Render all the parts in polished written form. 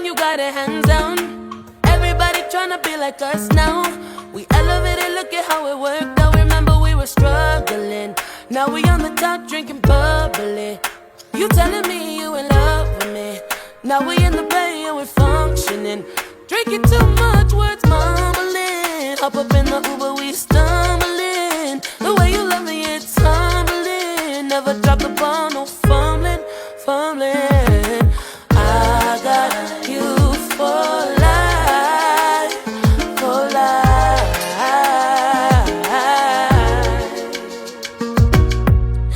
when you got it hands down. Everybody tryna be like us now. We elevated, look at how it worked out. Remember we were struggling. Now we on the top drinking bubbly. You telling me you in love with me. Now we in the bay and we're functioning. Drinking too much, words mumbling. Hop up in the Uber, we stumbling. The way you love me, it's humbling. Never drop the ball, no fumbling, fumbling. I got you for life, for life.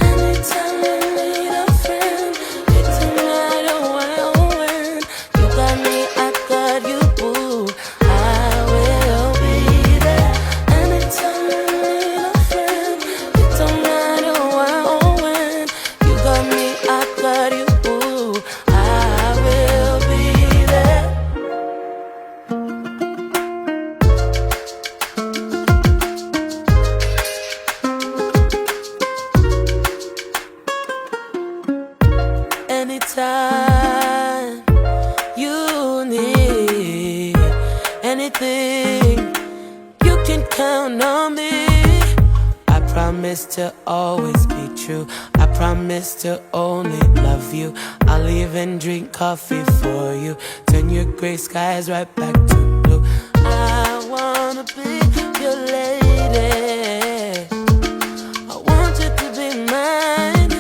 Anytime I need a friend, it don't matter where or when. You got me, I got you, boo. I will be there. Anytime I need a friend, it don't matter where or when. You got me, I got you, boo. I will be there. Anytime you need anything, you can count on me. I promise to always be true. I promise to only love you. I'll even drink coffee for you. Turn your gray skies right back to blue. I wanna be your lady. I want you to be mine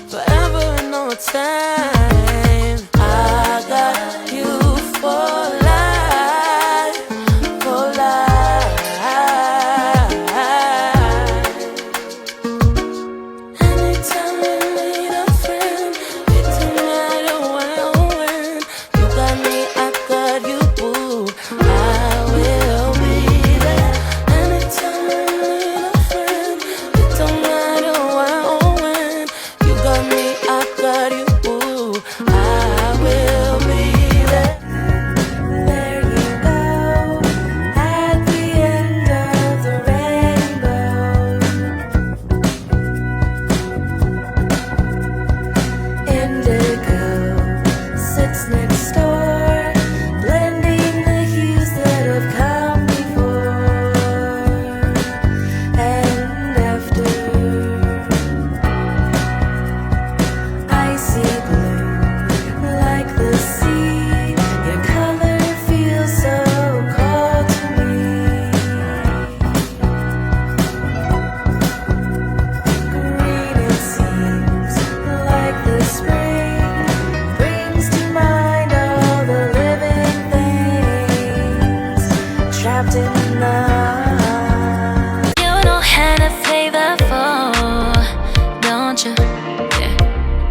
forever and all time. I got you for life, for life. Anytime I need a friend, it don't matter where or when. You got me, I got you, boo. I will be there. Anytime I need a friend, it don't matter where or when. You got me, I got you, boo. I will be there. There you go, at the end of the rainbow. Indigo sits next door, blending the hues that have come before and after. Icy blue, like the sea. Your color feels so cold to me. Green, it seems like the spring brings to mind all the living things trapped in love. You know how to flavorful, don't you? Yeah.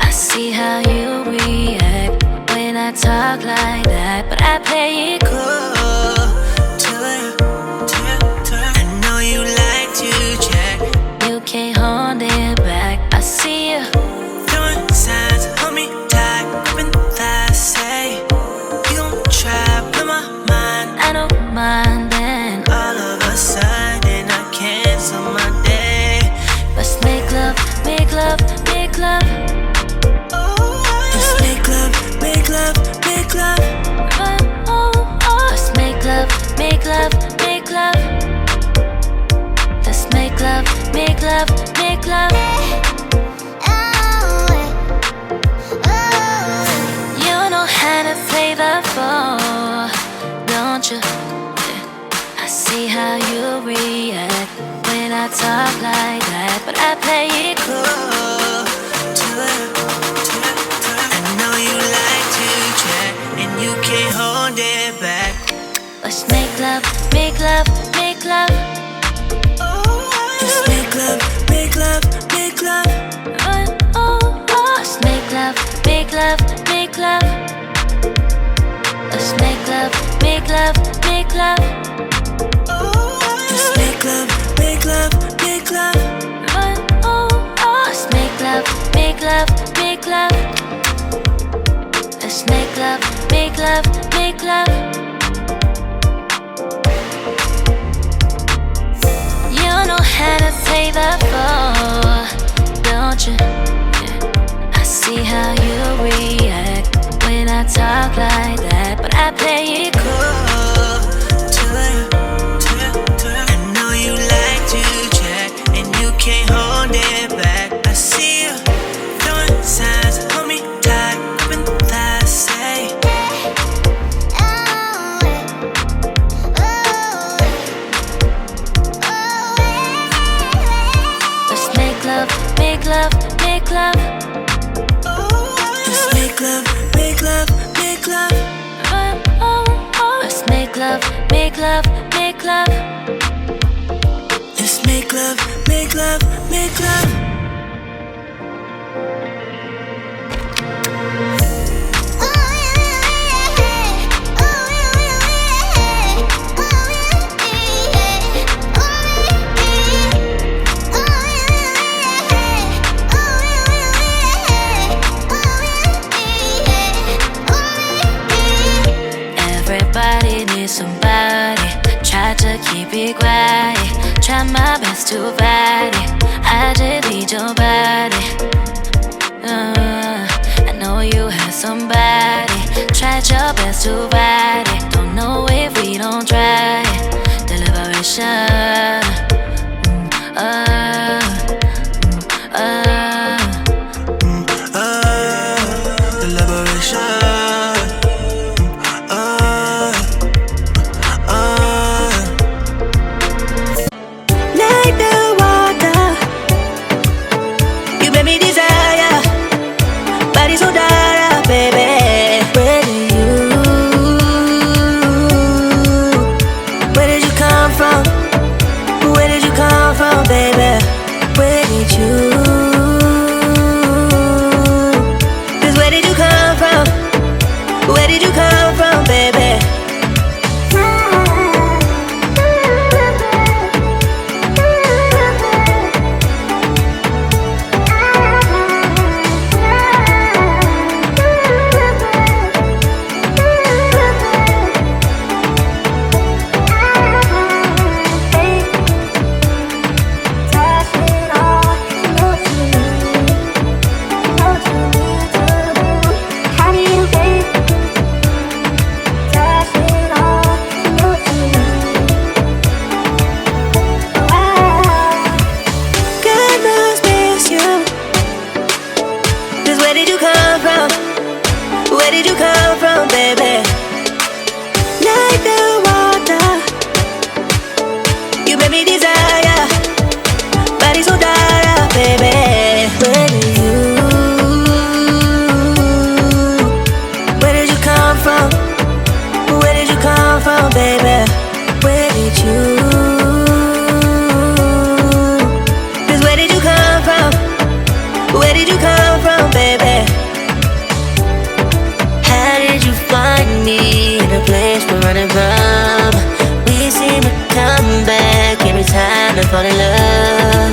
I see how you react when I talk like that, but I play it cool to you. I know you like to check. You can't hold it back. I see you throwing signs, hold me tight, gripping thighs, say you gon' try, blow my mind. I don't mind then. All of a sudden I cancel my day. Let's make love, make love, make love. Let's make love, make love, make love. Let's make love, make love, make love. Let's make love, make love, make love. You know how to flavorful, don't you? Yeah. I see how you react when I talk like that, but I play it cool to you. I know you like to check, and you can't hold it back. Let's make love, make love, make love. Let's make love, make love, make love. Let's make love, make love, make love. Let's make love, make love, make love. Let's make love, make love, make love. Let's make love, make love, make love. Let's make love, make love, make love. You know how to flavorful, don't you? Yeah. I see how you react when I talk like that, but I I play it cool to you. I know you like to check, and you can't hold it back. I see you throwing signs, hold me tight, open thighs, say. Let's make love, make love, make love. Let's make love, make love, make love. Let's make love, make love, make love. Let's make love, make love, make love. Everybody needs somebody. Try to keep it quiet. Try my best to fight it. I just need your body. I know you have somebody. Tried your best to fight it. Don't know if we don't try it. Deliberation. Like the water, you made me desire. Body so dark, baby. Where did you come from? Where did you come from, baby? Where did you? 'Cause where did you come from? Where did you come from, baby? Where did you come from? Where did you come from, baby? Like the water, you made me desire. Body so dark, baby. Where did you come from? Where did you come from, baby? Where did you? 'Cause where did you come from? Where did you come from, baby? How did you find me in a place we're running from? We seem to come back every time I fall in love.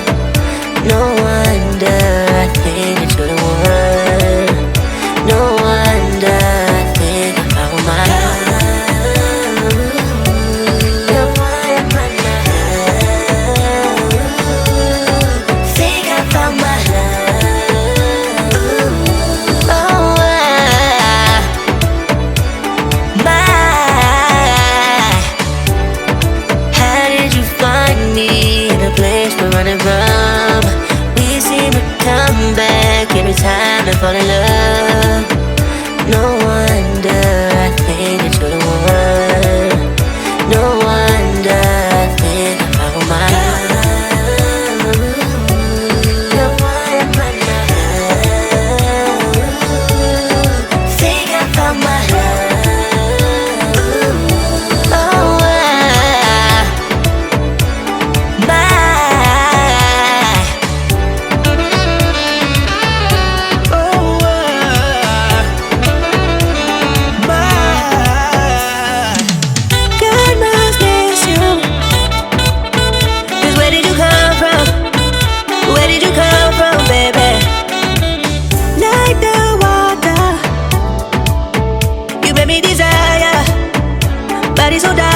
No wonder I think that you're the one. No wonder I think I found my love. No wonder think I found my love. How did you find me in a place we're running from? We seem to come back every time I fall in love. No wonder I think that you're the one. No wonder I think I found my love. No wonder think I found my love. Body so dark.